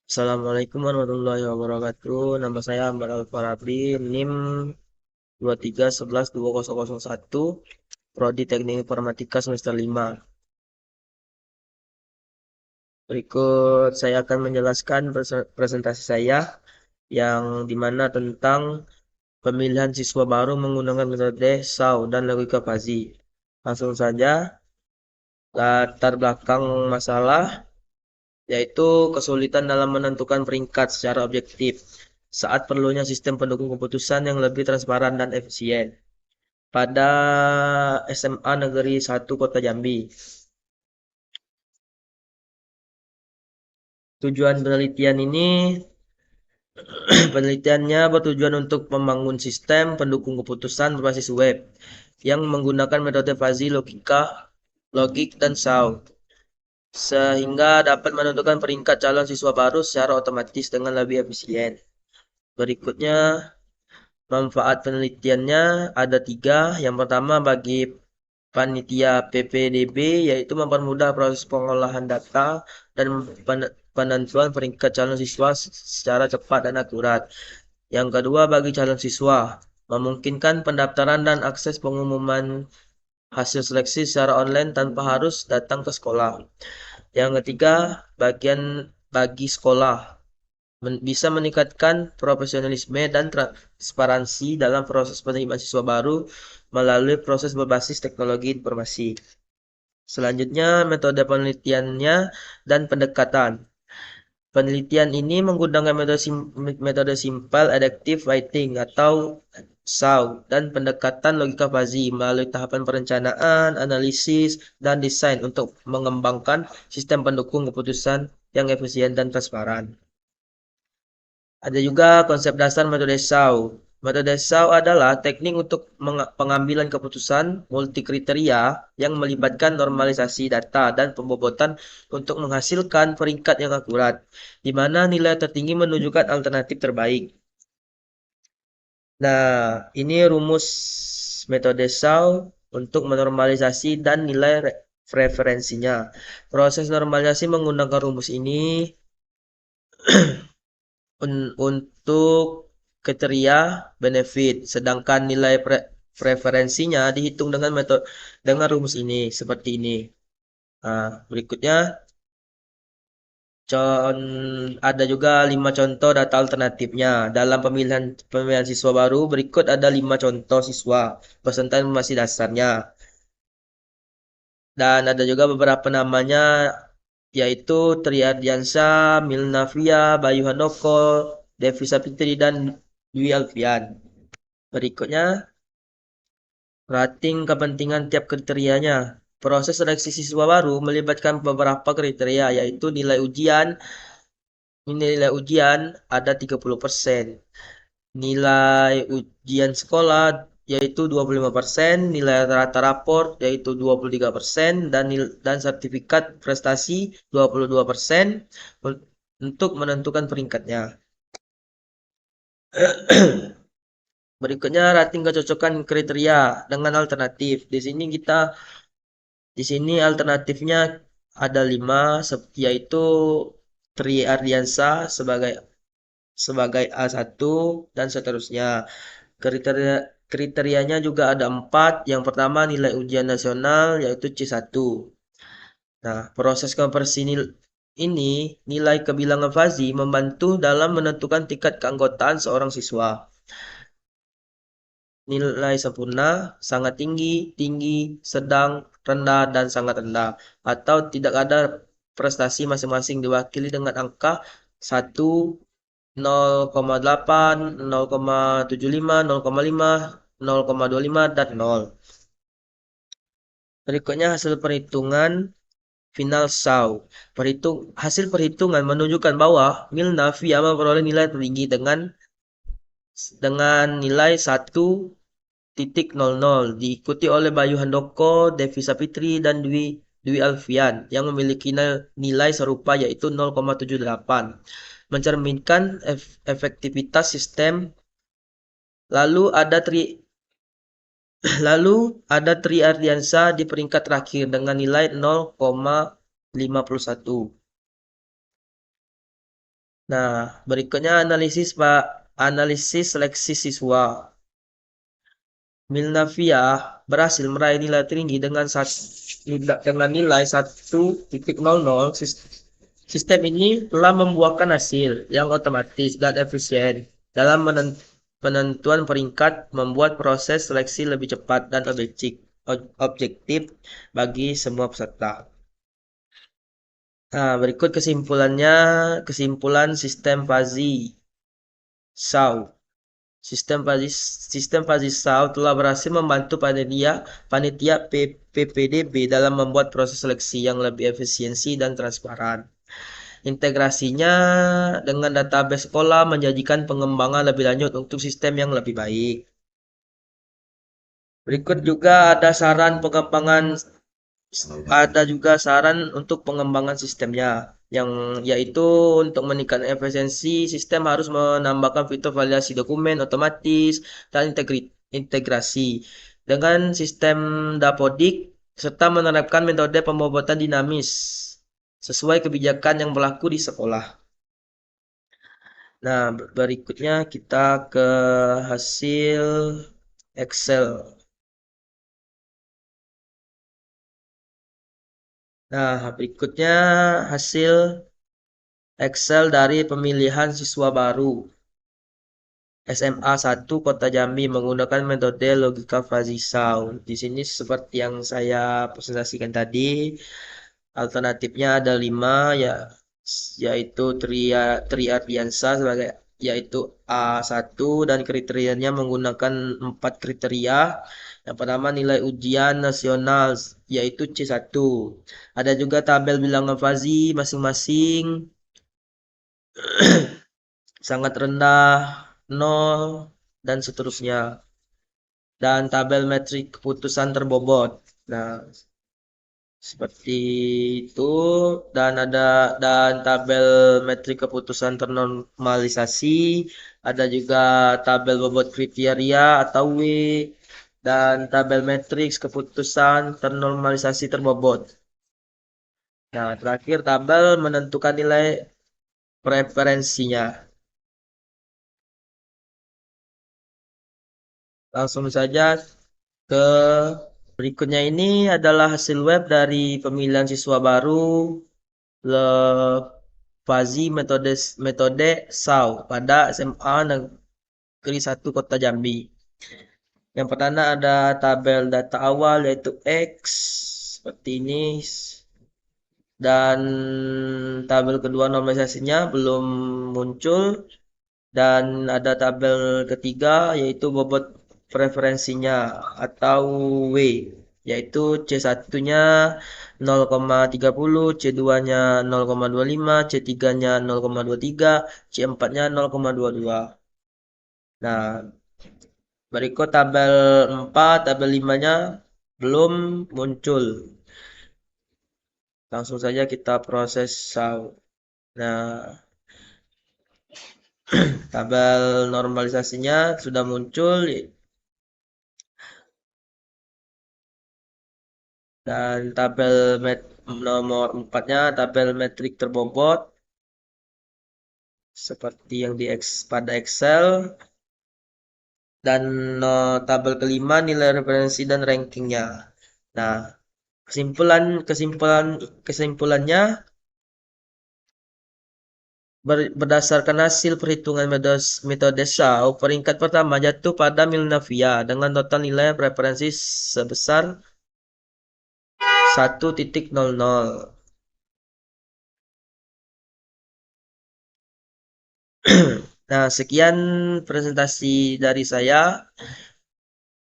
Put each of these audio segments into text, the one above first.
Assalamualaikum warahmatullahi wabarakatuh. Nama saya Ahmad Al-Farabi, NIM 23112001, Prodi Teknik Informatika semester 5. Berikut saya akan menjelaskan presentasi saya yang dimana tentang pemilihan siswa baru menggunakan metode SAU dan logika fuzzy. Langsung saja, latar belakang masalah yaitu kesulitan dalam menentukan peringkat secara objektif saat perlunya sistem pendukung keputusan yang lebih transparan dan efisien. Pada SMA Negeri 1 Kota Jambi, tujuan penelitian ini penelitiannya bertujuan untuk membangun sistem pendukung keputusan berbasis web yang menggunakan metode fuzzy logika, logik, dan SAU sehingga dapat menentukan peringkat calon siswa baru secara otomatis dengan lebih efisien. Berikutnya, manfaat penelitiannya ada 3. Yang pertama bagi panitia PPDB yaitu mempermudah proses pengolahan data dan penentuan peringkat calon siswa secara cepat dan akurat. Yang kedua bagi calon siswa, memungkinkan pendaftaran dan akses pengumuman hasil seleksi secara online tanpa harus datang ke sekolah. Yang ketiga, bagi sekolah bisa meningkatkan profesionalisme dan transparansi dalam proses penerimaan siswa baru melalui proses berbasis teknologi informasi. Selanjutnya, metode penelitiannya dan pendekatan. Penelitian ini menggunakan metode simple adaptive writing atau SAW dan pendekatan logika fuzzy melalui tahapan perencanaan, analisis, dan desain untuk mengembangkan sistem pendukung keputusan yang efisien dan transparan. Ada juga konsep dasar metode SAW. Metode SAW adalah teknik untuk pengambilan keputusan multi kriteria yang melibatkan normalisasi data dan pembobotan untuk menghasilkan peringkat yang akurat, di mana nilai tertinggi menunjukkan alternatif terbaik. Nah, ini rumus metode SAW untuk menormalisasi dan nilai referensinya. Proses normalisasi menggunakan rumus ini untuk kriteria benefit, sedangkan nilai preferensinya dihitung dengan metode dengan rumus ini seperti ini. Nah, berikutnya ada juga 5 contoh data alternatifnya dalam pemilihan siswa baru. Berikut ada 5 contoh siswa beserta informasi dasarnya. Dan ada juga beberapa namanya yaitu Tri Ardiansyah, Milnavia, Bayu Handoko, Devi Sapitri, dan Dwi Alfian. Berikutnya, rating kepentingan tiap kriterianya. Proses seleksi siswa baru melibatkan beberapa kriteria, yaitu nilai ujian ada 30%, nilai ujian sekolah yaitu 25%, nilai rata rapor yaitu 23%, dan sertifikat prestasi 22% untuk menentukan peringkatnya. Berikutnya rating kecocokan kriteria dengan alternatif. Di sini alternatifnya ada 5 yaitu Tri Ardiansa sebagai A1 dan seterusnya. Kriteria kriterianya juga ada 4. Yang pertama nilai ujian nasional yaitu C1. Nah, proses konversi ini nilai kebilangan fuzzy membantu dalam menentukan tingkat keanggotaan seorang siswa. Nilai sempurna, sangat tinggi, tinggi, sedang, rendah, dan sangat rendah. Atau tidak ada prestasi masing-masing diwakili dengan angka 1, 0,8, 0,75, 0,5, 0,25, dan 0. Berikutnya hasil perhitungan final SAW. Hasil perhitungan menunjukkan bahwa Milna Via memperoleh nilai tertinggi dengan nilai 1,00 diikuti oleh Bayu Handoko, Devi Sapitri, dan Dwi Alfian yang memiliki nilai serupa yaitu 0,78, mencerminkan efektivitas sistem. Lalu ada Tri Ardiansa di peringkat terakhir dengan nilai 0,51. Nah, berikutnya analisis seleksi siswa. Milnavia berhasil meraih nilai tertinggi dengan nilai 1,00. Sistem ini telah membuahkan hasil yang otomatis dan efisien dalam penentuan peringkat, membuat proses seleksi lebih cepat dan objektif bagi semua peserta. Nah, berikut kesimpulan sistem Fuzzy Shaw. Sistem Fuzzy Shaw telah berhasil membantu panitia PPDB dalam membuat proses seleksi yang lebih efisiensi dan transparan. Integrasinya dengan database sekolah menjanjikan pengembangan lebih lanjut untuk sistem yang lebih baik. Berikut juga ada juga saran untuk pengembangan sistemnya, yang yaitu untuk meningkatkan efisiensi sistem harus menambahkan fitur validasi dokumen otomatis dan integrasi dengan sistem dapodik serta menerapkan metode pembobotan dinamis sesuai kebijakan yang berlaku di sekolah. Nah, berikutnya kita ke hasil Excel. Nah, berikutnya hasil Excel dari pemilihan siswa baru SMA 1 Kota Jambi menggunakan metode logika fuzzy sound. Di sini seperti yang saya presentasikan tadi, alternatifnya ada 5, yaitu Triardiansa yaitu A1, dan kriterianya menggunakan 4 kriteria. Yang pertama, nilai ujian nasional yaitu C1. Ada juga tabel bilangan fuzzy masing-masing sangat rendah, 0, dan seterusnya. Dan tabel metrik keputusan terbobot. Nah, seperti itu. Dan tabel metrik keputusan ternormalisasi, ada juga tabel bobot kriteria atau W, dan tabel matriks keputusan ternormalisasi terbobot. Nah, terakhir tabel menentukan nilai preferensinya. Langsung saja ke berikutnya. Ini adalah hasil web dari pemilihan siswa baru Le Fazi metode SAW pada SMA Negeri 1 Kota Jambi. Yang pertama ada tabel data awal yaitu X seperti ini, dan tabel kedua normalisasinya belum muncul, dan ada tabel ketiga yaitu bobot preferensinya atau W, yaitu C1-nya 0,30, C2-nya 0,25, C3-nya 0,23, C4-nya 0,22. Nah, berikut tabel 4, tabel 5-nya belum muncul. Langsung saja kita proses saw. Nah, tabel normalisasinya sudah muncul, dan nomor 4-nya tabel metrik terbobot seperti yang pada Excel, dan tabel kelima nilai referensi dan rankingnya. Nah, kesimpulannya, berdasarkan hasil perhitungan metode Shaw, peringkat pertama jatuh pada Milnavia dengan total nilai preferensi sebesar 1,00. Nah, sekian presentasi dari saya.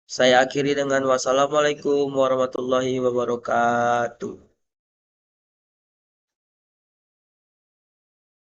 Saya akhiri dengan wassalamualaikum warahmatullahi wabarakatuh.